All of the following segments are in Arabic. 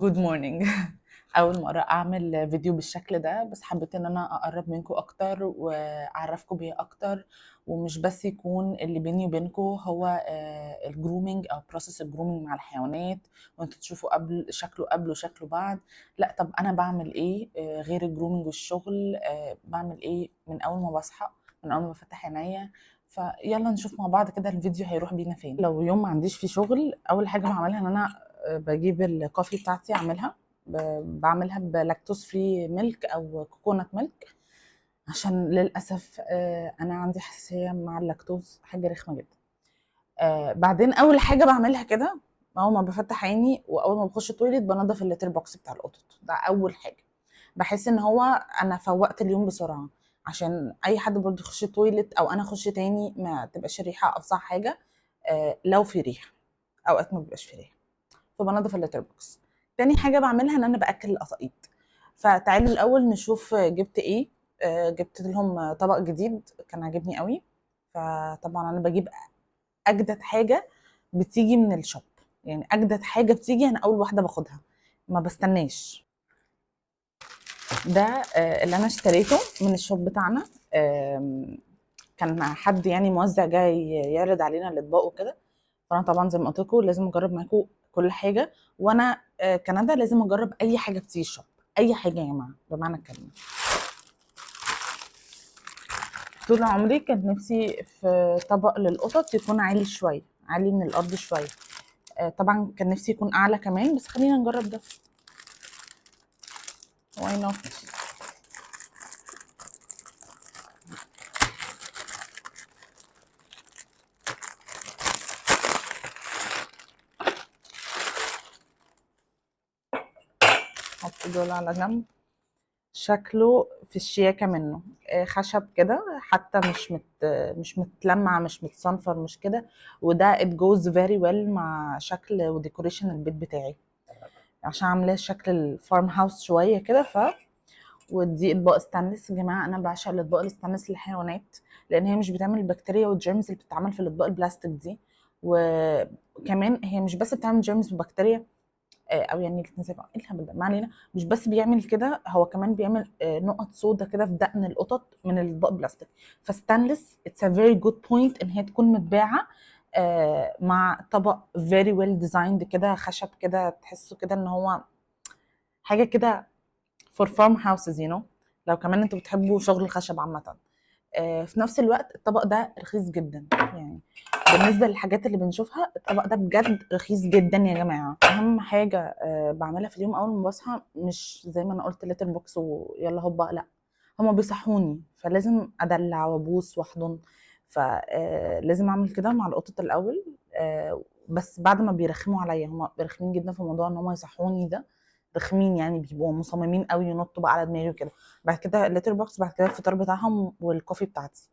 جود مورنينج. اول مره اعمل فيديو بالشكل ده، بس حبيت ان انا اقرب منكم اكتر واعرفكم بيه اكتر، ومش بس يكون اللي بيني وبينكم هو الجرومينج او بروسيس الجرومينج مع الحيوانات، وانتوا تشوفوا قبل وشكله بعد. لا، طب انا بعمل ايه غير الجرومينج والشغل؟ بعمل ايه من اول ما بصحى، من اول ما بفتح عينيا؟ فيلا نشوف مع بعض كده الفيديو هيروح بينا فين. لو يوم ما عنديش فيه شغل، اول حاجه بعملها ان انا بجيب الكوفي بتاعتي اعملها. بعملها بلاكتوز فري ميلك او كوكونات ميلك، عشان للاسف انا عندي حساسيه مع اللاكتوز، حاجه رخمه جدا. بعدين اول حاجه بعملها كده، اول ما بفتح عيني واول ما بخش التويليت بنضف الليتر بوكس بتاع القطط. ده اول حاجه، بحس ان هو انا فوقت اليوم بسرعه، عشان اي حد برضه يخش التويليت او انا اخش تاني ما تبقاش الريحه افظع حاجه. لو في ريحه، اوقات ما بيبقاش في ريحه، فبنضف اللتر بوكس. تاني حاجه بعملها ان انا باكل القطاقيط. فتعالوا الاول نشوف جبت ايه. جبت لهم طبق جديد كان عاجبني قوي. فطبعا انا بجيب اجدد حاجه بتيجي من الشوب، يعني اجدد حاجه بتيجي انا اول واحده باخدها، ما بستناش. ده اللي انا اشتريته من الشوب بتاعنا. كان حد يعني موزع جاي يعرض علينا الاطباق وكده، فانا طبعا زي ما قلت لكم لازم اجرب معاكم كل حاجه. وانا كندا لازم اجرب اي حاجه بتيجي الشوب، اي حاجه يا جماعه بمعنى الكلمه. طول عمري كانت نفسي في طبق للقطط يكون عالي شويه، عالي من الارض شويه. طبعا كان نفسي يكون اعلى كمان، بس خلينا نجرب ده. واي نوت. حط دول على جنب. شكله في الشياكة منه، خشب كده، حتى مش متلمع، مش متصنفر، مش كده. وده it goes very well مع شكل وديكوريشن البيت بتاعي، عشان عاملاه شكل الفارم هاوس شوية كده. ودي اطباق ستانلس. يا جماعة انا بعشق الاطباق الستانلس للحيوانات، لان هي مش بتعمل البكتيريا والجيرمز اللي بتتعمل في الاطباق البلاستيك دي. وكمان هي مش بس بتعمل جيرمز وبكتيريا، او يعني الاتنين زي بعض. ايه الهبل ده؟ ما علينا. مش بس بيعمل كده، هو كمان بيعمل نقط سودا كده في دقن القطط من الاطباق بلاستيك. فستانلس اتس ا فيري جود بوينت ان هي تكون متباعه مع طبق فيري ويل ديزايند كده، خشب كده، تحسه كده ان هو حاجه كده فور فارم هاوسز لو كمان انتوا بتحبوا شغل الخشب عامه. في نفس الوقت الطبق ده رخيص جدا، يعني بالنسبه للحاجات اللي بنشوفها الطبق ده بجد رخيص جدا يا جماعه. اهم حاجه بعملها في اليوم اول ما بصحى، مش زي ما انا قلت لتر بوكس ويلا هوبا، لا. هما بيصحوني فلازم ادلع وابوس واحضن، فلازم اعمل كده مع القطط الاول. بس بعد ما بيرخموا عليا، هما بيرخمين جدا في موضوع ان هما يصحوني ده، رخمين يعني، بيبقوا مصممين قوي ينطوا بقى على دماغي وكده. بعد كده الليتر بوكس، بعد كده الفطار بتاعهم والكوفي بتاعتي.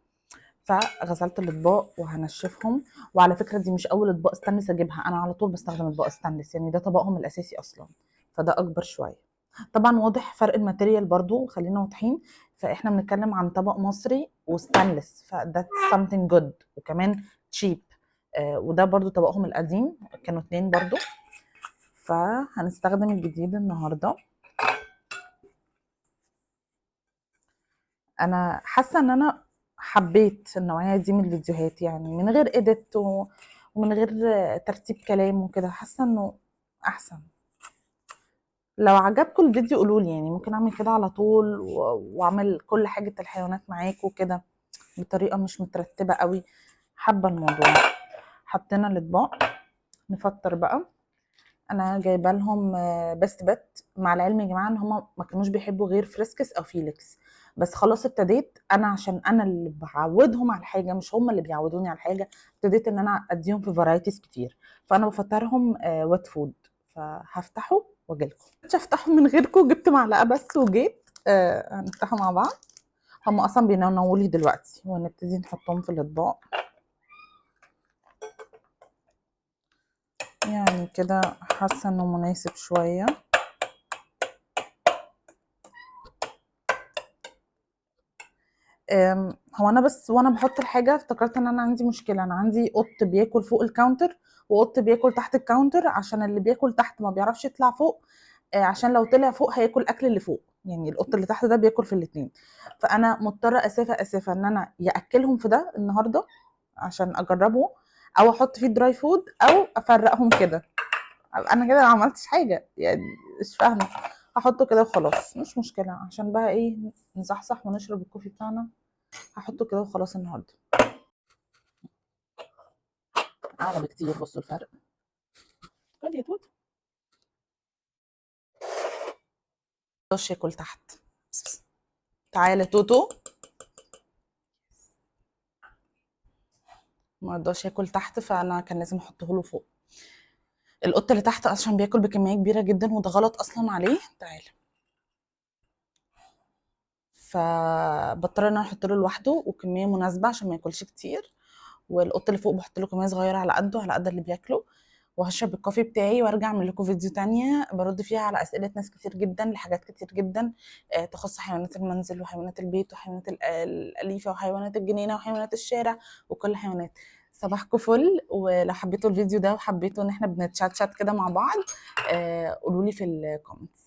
فغسلت الاطباق وهنشفهم. وعلى فكره دي مش اول اطباق ستانلس اجيبها، انا على طول بستخدم اطباق ستانلس، يعني ده طبقهم الاساسي اصلا، فده اكبر شويه. طبعا واضح فرق الماتيريال برضو، خلينا واضحين. فاحنا بنتكلم عن طبق مصري وستانلس، فده something good وكمان تشيب. وده برضو طبقهم القديم، كانوا اتنين برضو. فهنستخدم الجديد النهارده. انا حاسه ان انا حبيت النوعيه دي من الفيديوهات، يعني من غير اديت ومن غير ترتيب كلام وكده، حاسه انه احسن. لو عجبكم الفيديو قولوا لي، يعني ممكن اعمل كده على طول واعمل كل حاجه الحيوانات معاكم كده بطريقه مش مترتبه قوي. حابه الموضوع. حطينا الاطباق، نفطر بقى. انا جايبه لهم بيست بت، مع العلم يا جماعه ان هم ما كانوش بيحبوا غير فريسكس او فيليكس. بس خلاص ابتديت انا، عشان انا اللي بعودهم على الحاجه مش هم اللي بيعودوني على الحاجه. ابتديت ان انا اديهم في فرايتيز كتير، فانا بفطرهم وات فود. فهفتحه واجيلكم. مش هفتحه من غيركم، جبت معلقه بس وجيت. هنفتحه مع بعض. هم اصلا بينونوا لي دلوقتي، ونبتدي نحطهم في الاطباق. يعني كده حاسه انه مناسب شويه. هو انا بس وانا بحط الحاجه افتكرت ان انا عندي مشكله. انا عندي قط بياكل فوق الكاونتر وقط بياكل تحت الكاونتر، عشان اللي بياكل تحت ما بيعرفش يطلع فوق. عشان لو طلع فوق هياكل اكل اللي فوق، يعني القط اللي تحت ده بياكل في الاتنين. فانا مضطره اسفه ان انا ياكلهم في ده النهارده عشان اجربه، او احط فيه دراي فود، او افرقهم كده. انا كده ما عملتش حاجه يعني، مش فاهمه. هحطه كده وخلاص، مش مشكله، عشان بقى ايه، نصحصح ونشرب الكوفي بتاعنا. هحطه كده وخلاص النهارده. اعلى بكتير، بصوا الفرق. قال يا توت رش ياكل تحت. تعالى توتو، ما رضاش ياكل تحت، فانا كان لازم احطه له فوق. القط اللي تحت عشان بياكل بكميه كبيره جدا، وده غلط اصلا عليه. تعالى. فبضطر ان انا احط له لوحده وكميه مناسبه عشان ما ياكلش كتير، والقط اللي فوق بحط له كميه صغيره على قده، على قد اللي بياكله. وهشرب الكوفي بتاعي وارجع اعمل لكم فيديو تانية برد فيها على اسئله ناس كتير جدا لحاجات كتير جدا تخص حيوانات المنزل وحيوانات البيت وحيوانات الاليفه وحيوانات الجنينه وحيوانات الشارع وكل حيوانات. صباحكم فل. ولو حبيتوا الفيديو ده وحبيتوا ان احنا بنتشات كده مع بعض قولوا لي في الكومنتس.